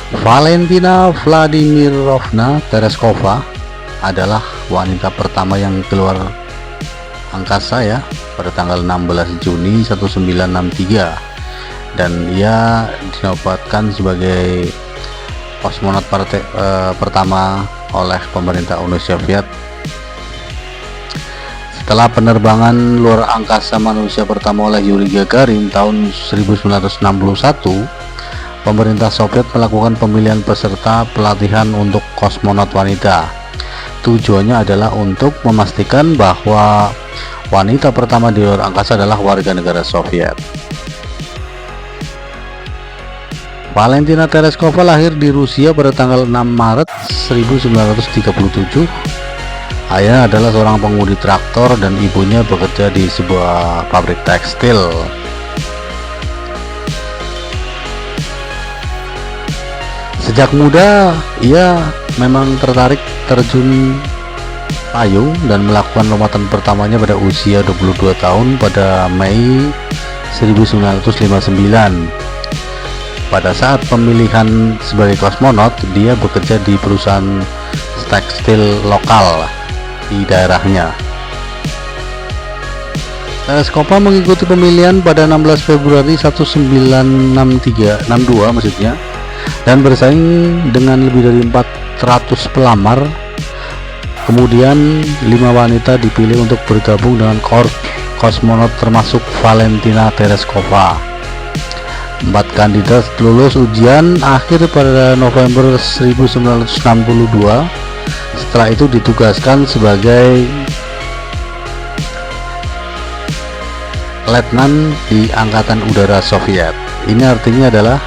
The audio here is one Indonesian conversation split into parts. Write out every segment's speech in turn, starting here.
Valentina Vladimirovna Tereskova adalah wanita pertama yang keluar angkasa ya pada tanggal 16 Juni 1963, dan ia dinobatkan sebagai kosmonot pertama oleh pemerintah Uni Soviet. Setelah penerbangan luar angkasa manusia pertama oleh Yuri Gagarin tahun 1961, pemerintah Soviet melakukan pemilihan peserta pelatihan untuk kosmonot wanita. Tujuannya adalah untuk memastikan bahwa wanita pertama di luar angkasa adalah warga negara Soviet. Valentina Tereskova lahir di Rusia pada tanggal 6 Maret 1937. Ayahnya adalah seorang pengemudi traktor dan ibunya bekerja di sebuah pabrik tekstil. Sejak muda ia memang tertarik terjun payung dan melakukan lompatan pertamanya pada usia 22 tahun pada Mei 1959. Pada saat pemilihan sebagai kosmonot, dia bekerja di perusahaan tekstil lokal di daerahnya. Tereskova mengikuti pemilihan pada 16 Februari 1962 maksudnya, dan bersaing dengan lebih dari 400 pelamar. Kemudian 5 wanita dipilih untuk bergabung dengan korps kosmonot termasuk Valentina Tereskova. 4 kandidat lulus ujian akhir pada November 1962. Setelah itu ditugaskan sebagai letnan di Angkatan Udara Soviet. Ini artinya adalah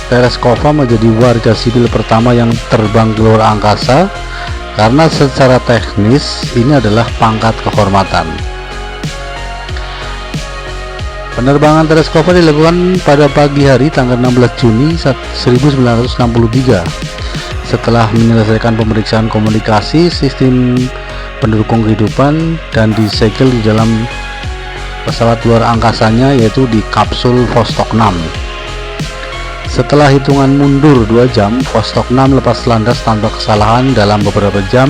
Tereskova menjadi warga sipil pertama yang terbang ke luar angkasa, karena secara teknis ini adalah pangkat kehormatan. Penerbangan Tereskova dilakukan pada pagi hari tanggal 16 Juni 1963 setelah menyelesaikan pemeriksaan komunikasi, sistem pendukung kehidupan, dan disegel di dalam pesawat luar angkasanya, yaitu di kapsul Vostok 6. Setelah hitungan mundur 2 jam, Vostok 6 lepas landas tanpa kesalahan dalam beberapa jam.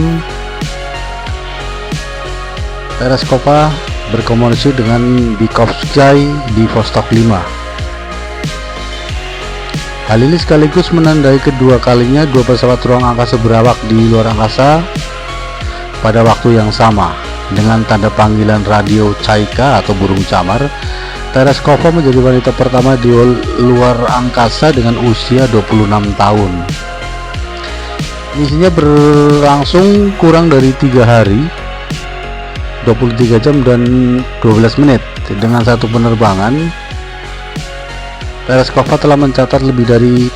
Tereskova berkomunikasi dengan Bikovskaya di Vostok 5. Hal ini sekaligus menandai kedua kalinya 2 pesawat ruang angkasa berawak di luar angkasa pada waktu yang sama. Dengan tanda panggilan radio Chaika atau burung camar, Tereskova menjadi wanita pertama di luar angkasa dengan usia 26 tahun. Misinya berlangsung kurang dari 3 hari, 23 jam dan 12 menit. Dengan satu penerbangan, Tereskova telah mencatat lebih dari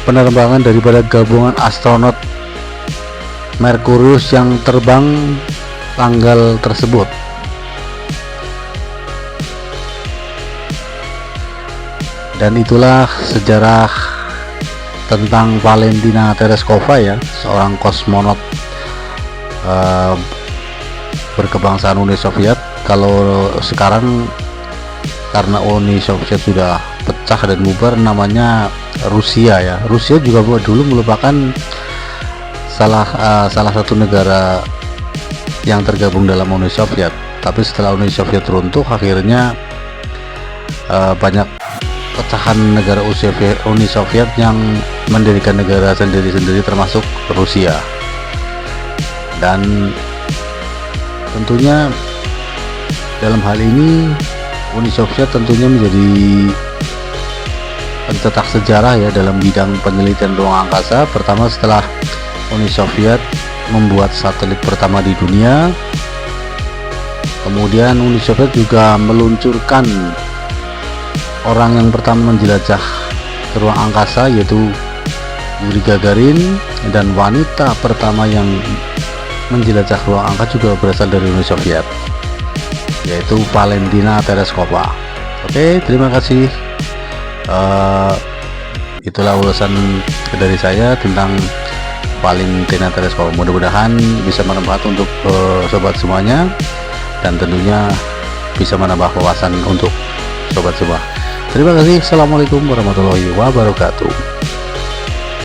penerbangan daripada gabungan astronot Merkurius yang terbang tanggal tersebut. Dan itulah sejarah tentang Valentina Tereskova ya, seorang kosmonot berkebangsaan Uni Soviet. Kalau sekarang karena Uni Soviet sudah pecah dan bubar, namanya Rusia ya. Rusia juga dulu merupakan salah satu negara yang tergabung dalam Uni Soviet. Tapi setelah Uni Soviet runtuh, akhirnya banyak pecahan negara Uni Soviet yang mendirikan negara sendiri-sendiri termasuk Rusia. Dan tentunya dalam hal ini Uni Soviet tentunya menjadi pencetak sejarah ya dalam bidang penelitian ruang angkasa. Pertama, setelah Uni Soviet membuat satelit pertama di dunia, kemudian Uni Soviet juga meluncurkan orang yang pertama menjelajah ke ruang angkasa, yaitu Yuri Gagarin, dan wanita pertama yang menjelajah ruang angkasa juga berasal dari Uni Soviet, yaitu Valentina Tereskova. Oke, terima kasih. Itulah ulasan dari saya tentang Valentina Tereskova. Mudah-mudahan bisa bermanfaat untuk sobat semuanya, dan tentunya bisa menambah wawasan untuk sobat semua. Terima kasih. Assalamualaikum warahmatullahi wabarakatuh.